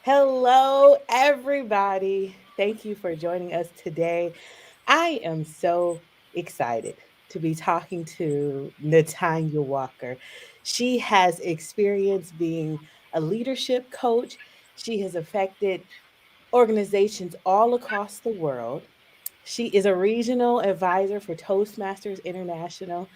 Hello, everybody. Thank you for joining us today. I am so excited to be talking to Natanya Walker. She has experience being a leadership coach. She has affected organizations all across the world. She is a regional advisor for Toastmasters International,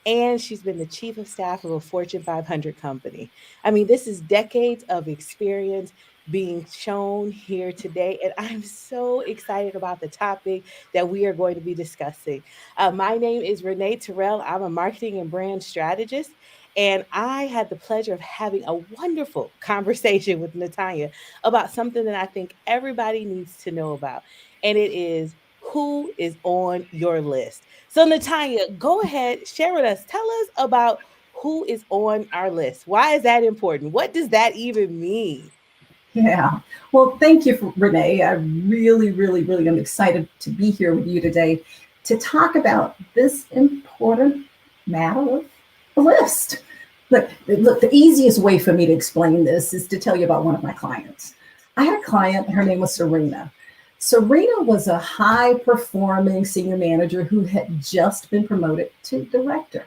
and she's been the chief of staff of a Fortune 500 company. I mean, this is decades of experience being shown here today, and I'm so excited about the topic that we are going to be discussing. My name is Renee Terrell. I'm a marketing and brand strategist, and I had the pleasure of having a wonderful conversation with Natanya about something that I think everybody needs to know about, and it is who is on your list. So, Natanya, go ahead, share with us. Tell us about who is on our list. Why is that important? What does that even mean? Yeah. Well, thank you, Renee. I really am excited to be here with you today to talk about this important matter of a list. Look, the easiest way for me to explain this is to tell you about one of my clients. I had a client, her name was Serena. Serena was a high performing senior manager who had just been promoted to director.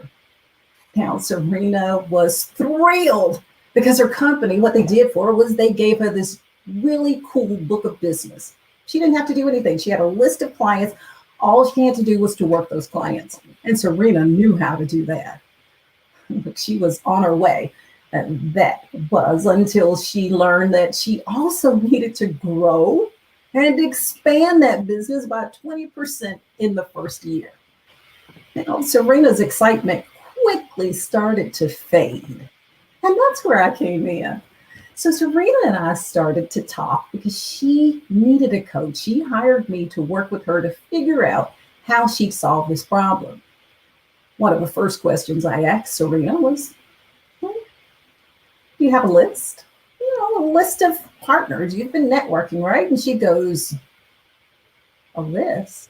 Now, Serena was thrilled because her company, what they did for her was they gave her this really cool book of business. She didn't have to do anything. She had a list of clients. All she had to do was to work those clients. And Serena knew how to do that. She was on her way. And that was until she learned that she also needed to grow and expand that business by 20% in the first year. Serena's excitement quickly started to fade. And that's where I came in. So Serena and I started to talk because she needed a coach. She hired me to work with her to figure out how she'd solve this problem. One of the first questions I asked Serena was, do you have a list? A list of partners. You've been networking, right? And she goes, a list?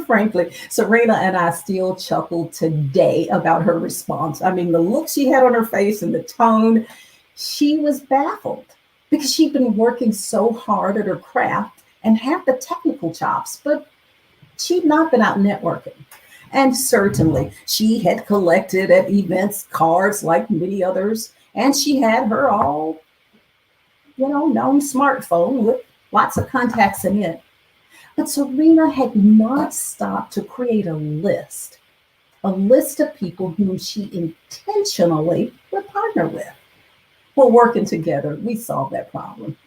Frankly, Serena and I still chuckle today about her response. I mean, the look she had on her face and the tone, she was baffled because she'd been working so hard at her craft and had the technical chops, but she'd not been out networking. And certainly, she had collected at events cards like many others, and she had her all, known smartphone with lots of contacts in it. But Serena had not stopped to create a list of people whom she intentionally would partner with. Well, working together, we solved that problem.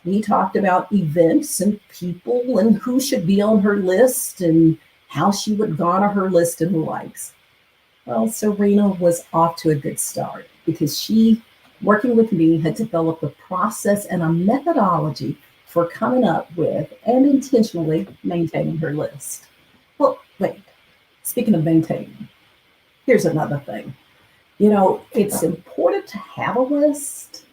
We talked about events and people and who should be on her list and how she would garner her list and the likes. Well, Serena was off to a good start because she, working with me, had developed a process and a methodology for coming up with and intentionally maintaining her list. Well, wait, speaking of maintaining, here's another thing. It's important to have a list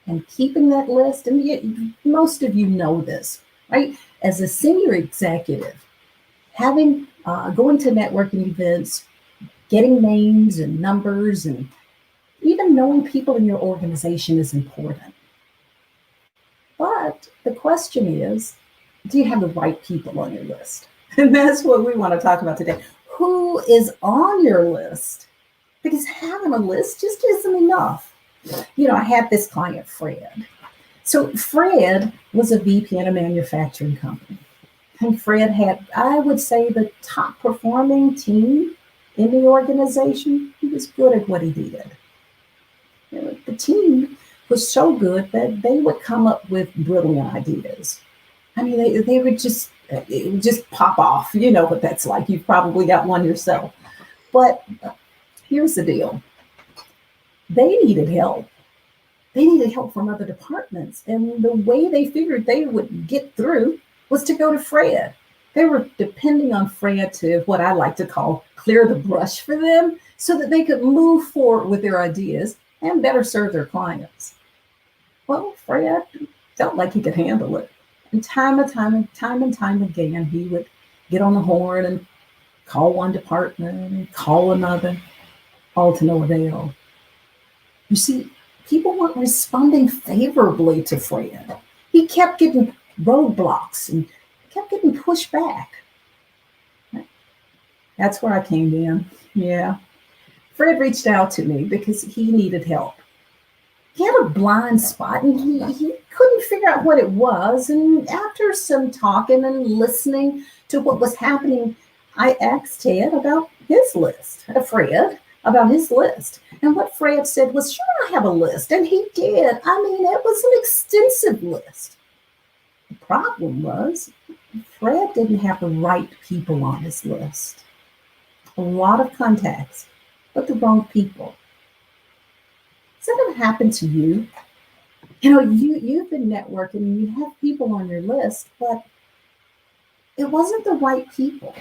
and keeping that list. And most of you know this, right? As a senior executive, having going to networking events, getting names and numbers, and even knowing people in your organization is important. But the question is, do you have the right people on your list? And that's what we want to talk about today. Who is on your list? Because having a list just isn't enough. I had this client, Fred. So Fred was a VP in a manufacturing company. And Fred had, I would say, the top performing team in the organization. He was good at what he did. The team was so good that they would come up with brilliant ideas. I mean, they would just, it would just pop off. You know what that's like. You've probably got one yourself. But here's the deal. They needed help. They needed help from other departments. And the way they figured they would get through was to go to Fred. They were depending on Fred to, what I like to call, clear the brush for them so that they could move forward with their ideas and better serve their clients. Well, Fred felt like he could handle it. And time and time again, he would get on the horn and call one department and call another, all to no avail. You see, People weren't responding favorably to Fred. He kept getting roadblocks and kept getting pushed back. That's where I came in. Yeah. Fred reached out to me because he needed help. He had a blind spot and he couldn't figure out what it was. And after some talking and listening to what was happening, I asked Ted about his list, Fred about his list. And what Fred said was, sure, I have a list. And he did. I mean, it was an extensive list. The problem was, Fred didn't have the right people on his list. A lot of contacts, but the wrong people. Has that ever happened to you? You've been networking and you have people on your list, but it wasn't the right people.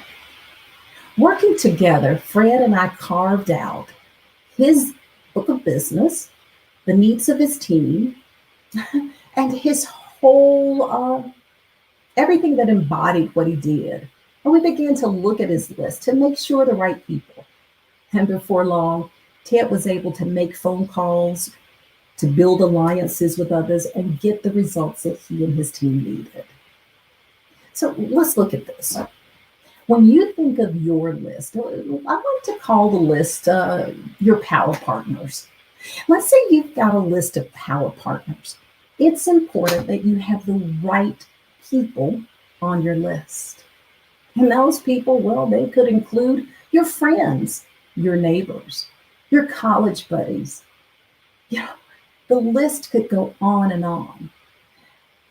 Working together, Fred and I carved out his book of business, the needs of his team, and his whole everything that embodied what he did. And we began to look at his list to make sure the right people. And before long, Ted was able to make phone calls, to build alliances with others, and get the results that he and his team needed. So let's look at this. When you think of your list, I like to call the list your power partners. Let's say you've got a list of power partners. It's important that you have the right people on your list. And those people, well, they could include your friends, your neighbors, your college buddies. Yeah, the list could go on and on.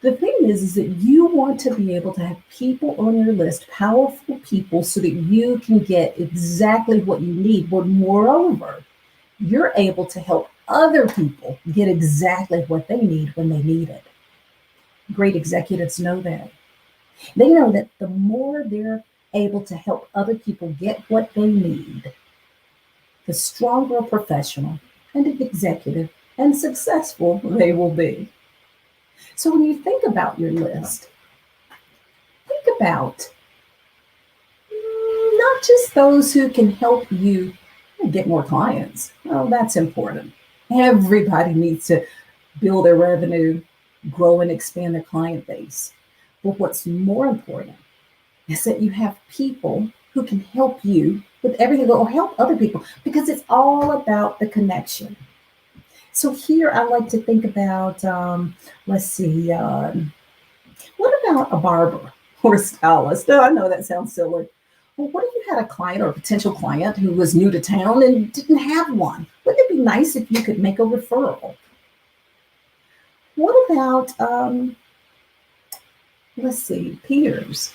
The thing is that you want to be able to have people on your list, powerful people, so that you can get exactly what you need. But moreover, you're able to help other people get exactly what they need when they need it. Great executives know that. They know that the more they're able to help other people get what they need, the stronger a professional and an executive and successful they will be. So when you think about your list, think about not just those who can help you get more clients. Well, that's important. Everybody needs to build their revenue, grow and expand their client base. But what's more important is that you have people who can help you with everything or help other people because it's all about the connection. So here I like to think about, let's see, what about a barber or a stylist? Oh, I know that sounds silly. Well, what if you had a client or a potential client who was new to town and didn't have one? Wouldn't it be nice if you could make a referral? What about, let's see, peers?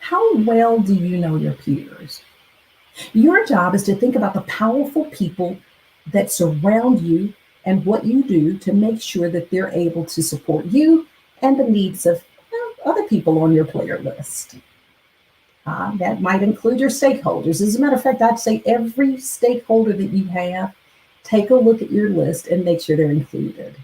How well do you know your peers? Your job is to think about the powerful people that surround you and what you do to make sure that they're able to support you and the needs of other people on your player list. That might include your stakeholders. As a matter of fact, I'd say every stakeholder that you have, take a look at your list and make sure they're included.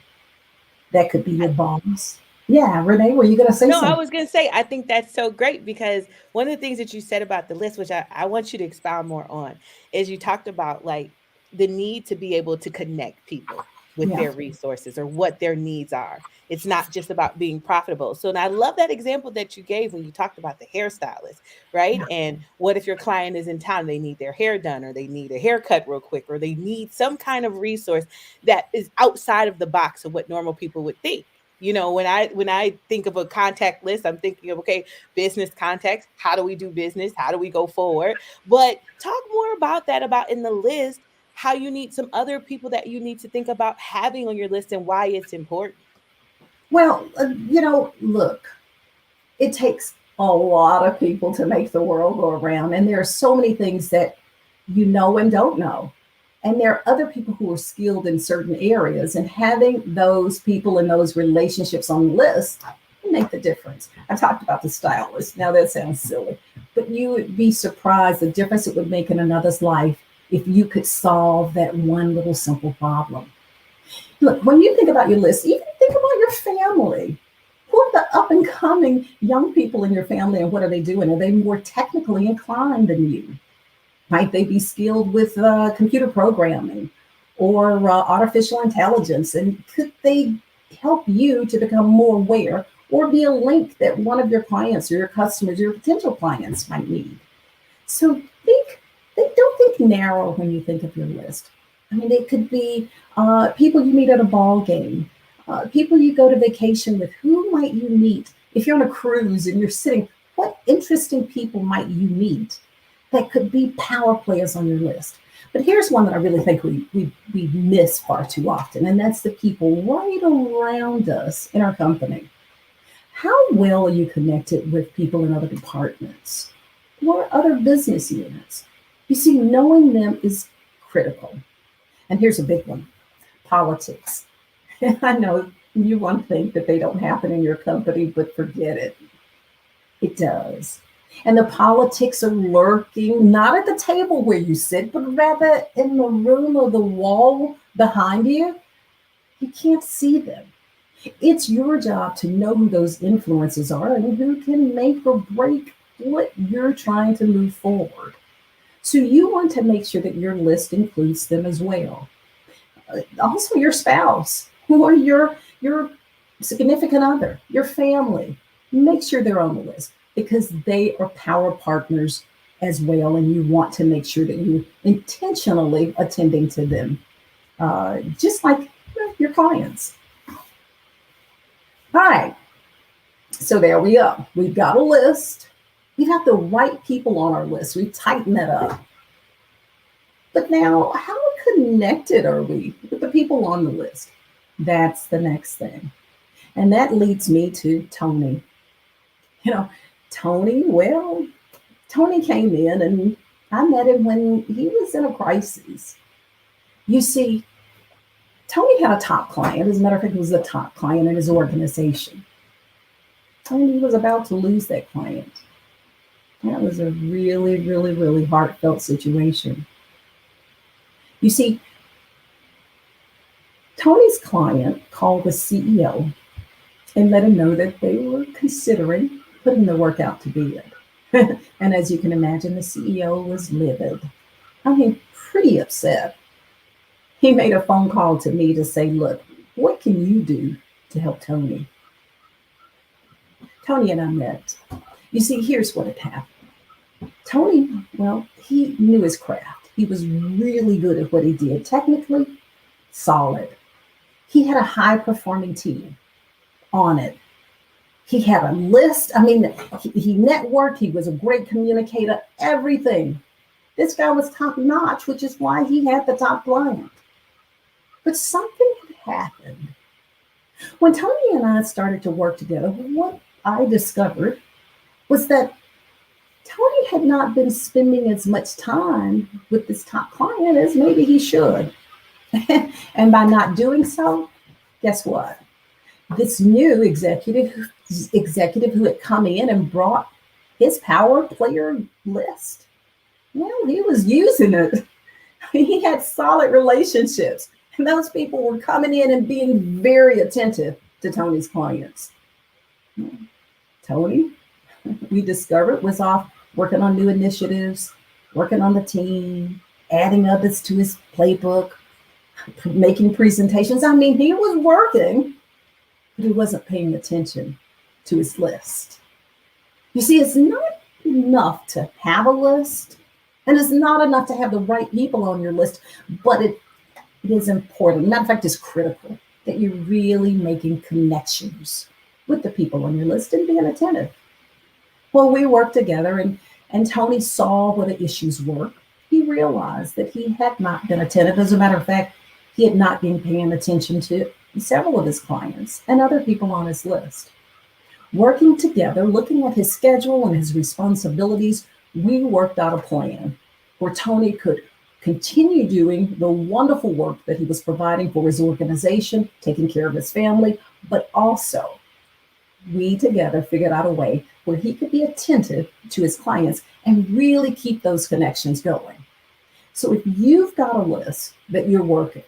That could be your boss. Yeah, Renee, were you going to say No, I something? was going to say, I think that's so great because one of the things that you said about the list, which I want you to expound more on, is you talked about like the need to be able to connect people with Yeah. their resources or what their needs are. It's not just about being profitable. So, and I love that example that you gave when you talked about the hairstylist, right? And what if your client is in town, they need their hair done or they need a haircut real quick or they need some kind of resource that is outside of the box of what normal people would think. When I think of a contact list, I'm thinking of, okay, business contacts, how do we do business, how do we go forward? But talk more about that, about in the list, how you need some other people that you need to think about having on your list and why it's important. Well, look, it takes a lot of people to make the world go around. And there are so many things that you know and don't know. And there are other people who are skilled in certain areas, and having those people and those relationships on the list can make the difference. I talked about the stylist. Now that sounds silly, but you would be surprised the difference it would make in another's life if you could solve that one little simple problem. Look, when you think about your list, even think about your family. Who are the up and coming young people in your family and what are they doing? Are they more technically inclined than you? Might they be skilled with computer programming or artificial intelligence? And could they help you to become more aware or be a link that one of your clients or your customers, your potential clients might need? So don't think narrow when you think of your list. I mean, it could be people you meet at a ball game, people you go to vacation with. Who might you meet if you're on a cruise and you're sitting? What interesting people might you meet that could be power players on your list? But here's one that I really think we miss far too often, and that's the people right around us in our company. How well are you connected with people in other departments or other business units? You see, knowing them is critical. And here's a big one: politics. I know you want to think that they don't happen in your company, but forget it. It does. And the politics are lurking, not at the table where you sit, but rather in the room or the wall behind you. You can't see them. It's your job to know who those influences are and who can make or break what you're trying to move forward. So you want to make sure that your list includes them as well. Also, your spouse or your significant other, your family. Make sure they're on the list because they are power partners as well, and you want to make sure that you intentionally attending to them, just like your clients. All right, so there we go. We've got a list. We've got the right people on our list. We've tightened that up. But now, how connected are we with the people on the list? That's the next thing. And that leads me to Tony. You know, Tony, well, Tony came in and I met him when he was in a crisis. You see, Tony had a top client. As a matter of fact, he was a top client in his organization. And he was about to lose that client. That was a really, really, really heartfelt situation. You see, Tony's client called the CEO and let him know that they were considering putting the work out to bid. And as you can imagine, the CEO was livid. I mean, pretty upset. He made a phone call to me to say, look, what can you do to help Tony? Tony and I met. You see, here's what had happened. Tony, well, he knew his craft. He was really good at what he did, technically solid. He had a high performing team on it. He had a list. I mean, he networked. He was a great communicator, everything. This guy was top notch, which is why he had the top client. But something had happened. When Tony and I started to work together, what I discovered was that Tony had not been spending as much time with this top client as maybe he should. And by not doing so, guess what? This new executive who had come in and brought his power player list, well, he was using it. He had solid relationships. And those people were coming in and being very attentive to Tony's clients. Tony, we discovered, was off working on new initiatives, working on the team, adding others to his playbook, making presentations. I mean, he was working, but he wasn't paying attention to his list. You see, it's not enough to have a list, and it's not enough to have the right people on your list, but it is important. Matter of fact, it's critical that you're really making connections with the people on your list and being attentive. Well, we worked together and Tony saw what the issues were. He realized that he had not been attentive. As a matter of fact, he had not been paying attention to several of his clients and other people on his list. Working together, looking at his schedule and his responsibilities, we worked out a plan where Tony could continue doing the wonderful work that he was providing for his organization, taking care of his family, but also we together figured out a way where he could be attentive to his clients and really keep those connections going. So if you've got a list that you're working,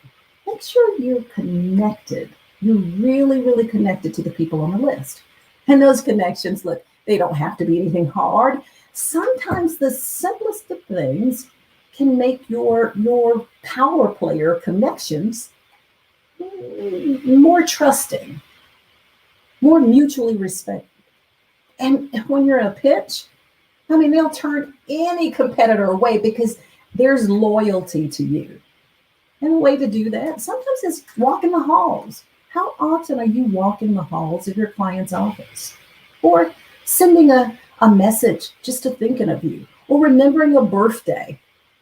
make sure you're connected. You're really, really connected to the people on the list. And those connections, look, they don't have to be anything hard. Sometimes the simplest of things can make your power player connections more trusting, more mutually respected. And when you're in a pitch, I mean, they'll turn any competitor away because there's loyalty to you. And the way to do that sometimes is walking the halls. How often are you walking the halls of your client's office? Or sending a message just to thinking of you, or remembering a birthday.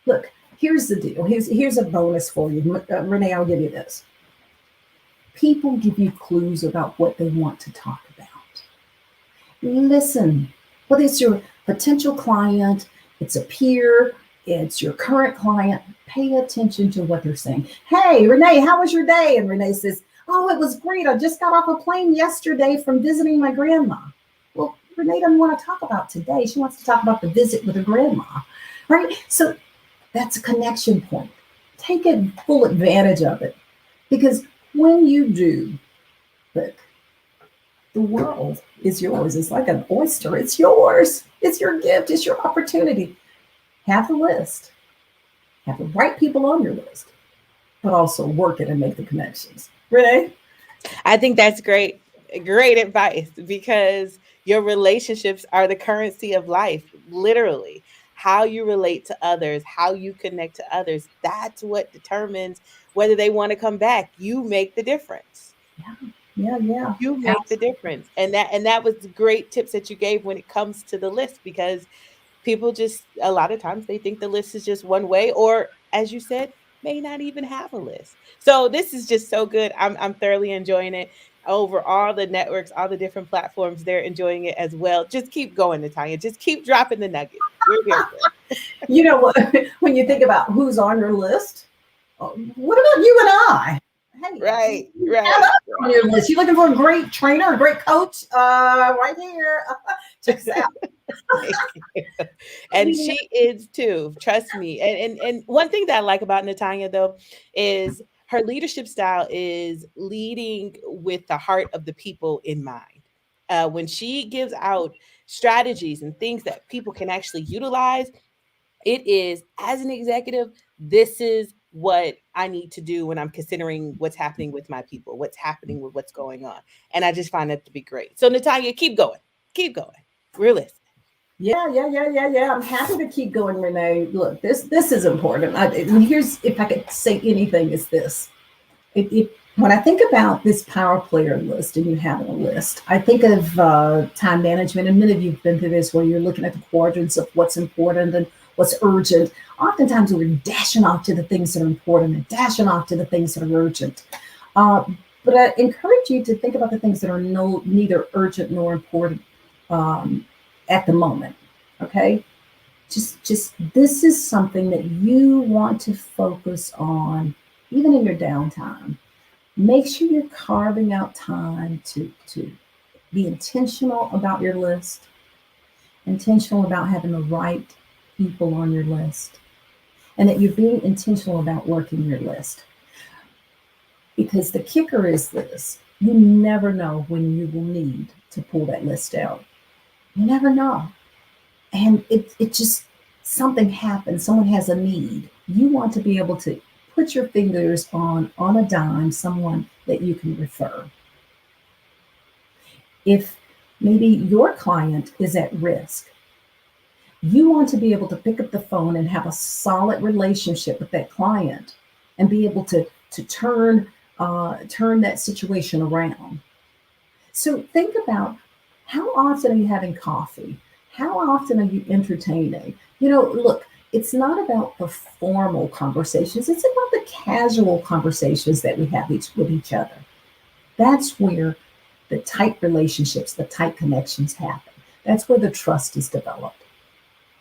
Look, here's the deal. Here's a bonus for you. Renee, I'll give you this. People give you clues about what they want to talk about. Listen, whether it's your potential client, it's a peer, it's your current client, pay attention to what they're saying. Hey, Renee, how was your day? And Renee says, oh, it was great. I just got off a plane yesterday from visiting my grandma. Well, Renee doesn't want to talk about today. She wants to talk about the visit with her grandma, right? So that's a connection point. Take full advantage of it, because when you do, look, the world is yours. It's like an oyster. It's yours. It's your gift. It's your opportunity. Have the list. Have the right people on your list, but also work it and make the connections. Renee? I think that's great. Great advice, because your relationships are the currency of life, literally. How you relate to others, how you connect to others, that's what determines whether they want to come back. You make the difference. Yeah, yeah. You make the Absolutely. difference. And that was great tips that you gave when it comes to the list, because people just a lot of times they think the list is just one way, or as you said, may not even have a list. So this is just so good. I'm thoroughly enjoying it. Over all the networks, all the different platforms, they're enjoying it as well. Just keep going, Natalia. Just keep dropping the nuggets. We're here for You know what? When you think about who's on your list, what about you and I? it. Hey, Right, you have right, us on your list. You looking for a great trainer, a great coach? Right here. Check this out. Thank you. And You she is too. Trust me. And one thing that I like about Natanya though is her leadership style is leading with the heart of the people in mind. When she gives out strategies and things that people can actually utilize, it is, as an executive, this is what I need to do when I'm considering what's happening with my people, what's happening with what's going on. And I just find that to be great. So Natalia, keep going. Keep going. We're listening. yeah. I'm happy to keep going, Renee. Look, this is important. And here's, if I could say anything, is this. It when I think about this power player list and you having a list, I think of time management. And many of you have been through this, where you're looking at the quadrants of what's important and what's urgent. Oftentimes we're dashing off to the things that are important and dashing off to the things that are urgent. Uh, but I encourage you to think about the things that are neither urgent nor important um, at the moment. Okay, just this is something that you want to focus on, even in your downtime. Make sure you're carving out time to be intentional about your list, intentional about having the right people on your list, and that you're being intentional about working your list. Because the kicker is this: you never know when you will need to pull that list out. You never know. And it just, something happens, someone has a need. You want to be able to put your fingers on a dime, someone that you can refer. If maybe your client is at risk, you want to be able to pick up the phone and have a solid relationship with that client, and be able to turn that situation around. So think about, how often are you having coffee? How often are you entertaining? Look, it's not about the formal conversations, it's about the casual conversations that we have with each other. That's where the tight relationships, the tight connections happen. That's where the trust is developed.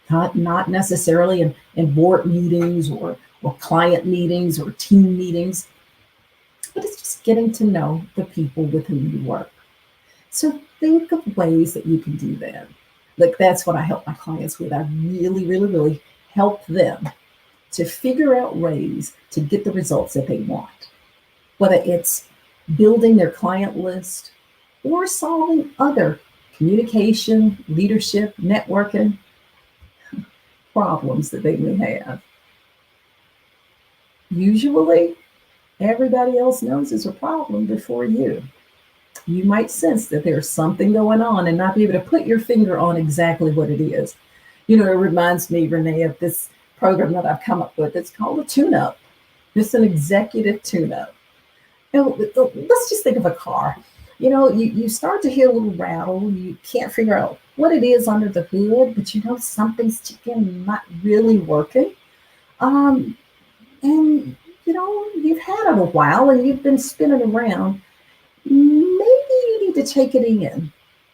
Not necessarily in board meetings, or client meetings, or team meetings, but it's just getting to know the people with whom you work. So think of ways that you can do that. Like, that's what I help my clients with. I really, really, really help them to figure out ways to get the results that they want, whether it's building their client list or solving other communication, leadership, networking problems that they may have. Usually, everybody else knows it's a problem before you. You might sense that there's something going on and not be able to put your finger on exactly what it is. It reminds me, Renee, of this program that I've come up with. It's called a tune up, just an executive tune up. Let's just think of a car. You start to hear a little rattle. You can't figure out what it is under the hood, but something's not really working. Um, and you've had it a while and you've been spinning around. Maybe you need to take it in.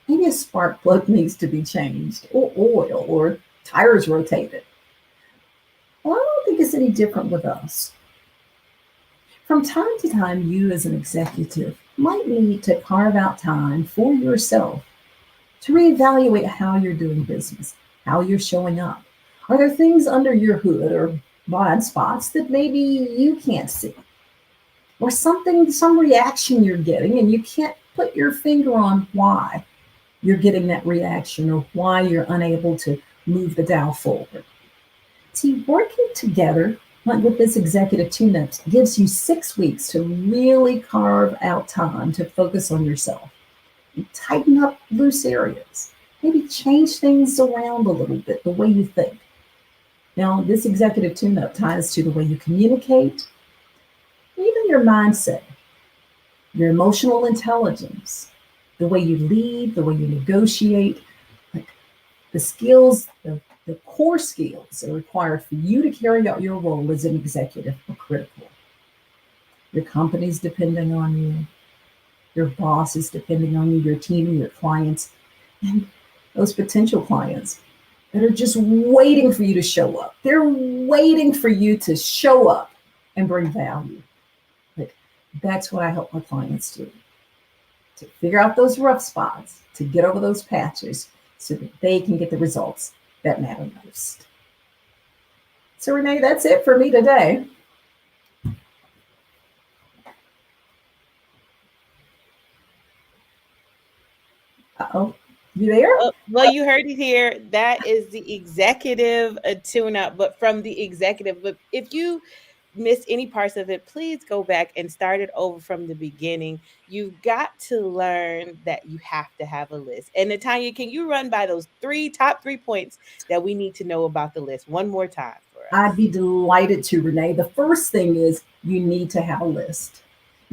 Maybe a spark plug needs to be changed, or oil, or tires rotated. Well, I don't think it's any different with us. From time to time, you as an executive might need to carve out time for yourself to reevaluate how you're doing business, how you're showing up. Are there things under your hood or blind spots that maybe you can't see? Or something, some reaction you're getting, and you can't put your finger on why you're getting that reaction or why you're unable to move the dial forward. See, working together, like with this executive tune-up, gives you 6 weeks to really carve out time to focus on yourself and tighten up loose areas. Maybe change things around a little bit, the way you think. Now, this executive tune-up ties to the way you communicate, even your mindset, your emotional intelligence, the way you lead, the way you negotiate, like the skills, the core skills that are required for you to carry out your role as an executive are critical. Your company's depending on you, your boss is depending on you, your team, your clients, and those potential clients that are just waiting for you to show up. They're waiting for you to show up and bring value. Like, that's what I help my clients do, to figure out those rough spots, to get over those patches so that they can get the results that matter most. So, Renee, that's it for me today. Uh-oh, you there? Well, you heard it here. That is the executive tune up, but from the executive. But if you missed any parts of it, please go back and start it over from the beginning. You've got to learn that you have to have a list. And Natanya, can you run by those top three points that we need to know about the list one more time for I'd us? be delighted to, Renee. The first thing is you need to have a list.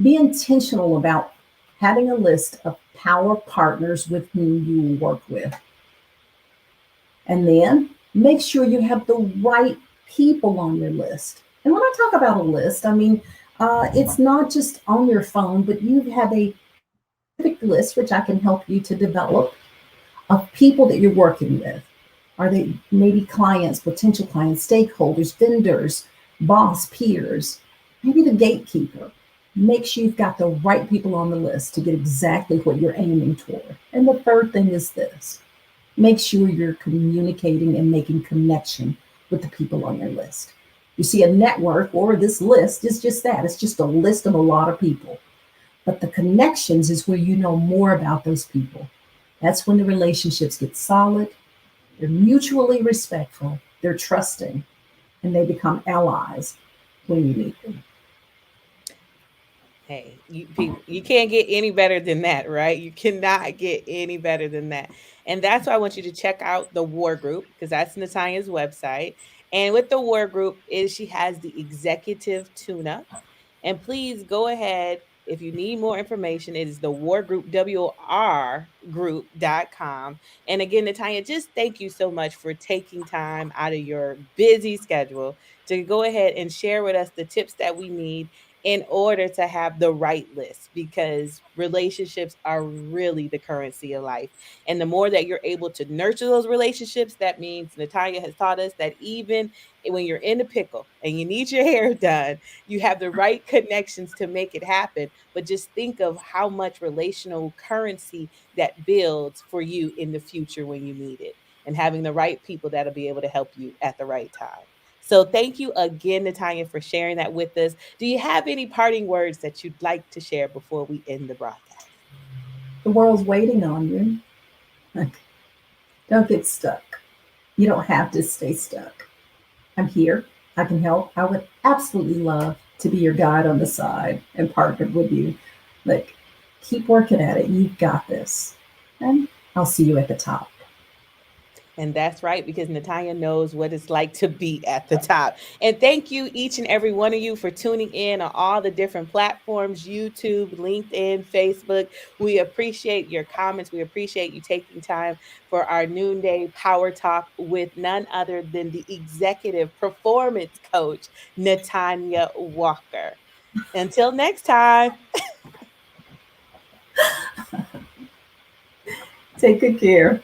Be intentional about having a list of power partners with whom you will work with. And then make sure you have the right people on your list. And when I talk about a list, I mean, it's not just on your phone, but you have a specific list, which I can help you to develop, of people that you're working with. Are they maybe clients, potential clients, stakeholders, vendors, boss, peers, maybe the gatekeeper? Make sure you've got the right people on the list to get exactly what you're aiming toward. And the third thing is this: make sure you're communicating and making connection with the people on your list. You see, a network or this list is just that, it's just a list of a lot of people. But the connections is where you know more about those people. That's when the relationships get solid, they're mutually respectful, they're trusting, and they become allies when you need them. Hey, you people, you can't get any better than that, right? You cannot get any better than that. And that's why I want you to check out the War Group because that's Natanya's website. And with the War Group is she has the executive tune-up. And please go ahead if you need more information. It is the War Group, WRgroup.com. And again, Natanya, just thank you so much for taking time out of your busy schedule to go ahead and share with us the tips that we need in order to have the right list because relationships are really the currency of life. And the more that you're able to nurture those relationships, that means Natalia has taught us that even when you're in a pickle and you need your hair done, you have the right connections to make it happen. But just think of how much relational currency that builds for you in the future when you need it and having the right people that'll be able to help you at the right time. So thank you again, Natanya, for sharing that with us. Do you have any parting words that you'd like to share before we end the broadcast? The world's waiting on you. Don't get stuck. You don't have to stay stuck. I'm here. I can help, I would absolutely love to be your guide on the side and partner with you. Like, keep working at it. You've got this. And I'll see you at the top. And that's right, because Natanya knows what it's like to be at the top. And thank you, each and every one of you, for tuning in on all the different platforms: YouTube, LinkedIn, Facebook. We appreciate your comments. We appreciate you taking time for our noonday power talk with none other than the executive performance coach, Natanya Walker. Until next time. Take good care.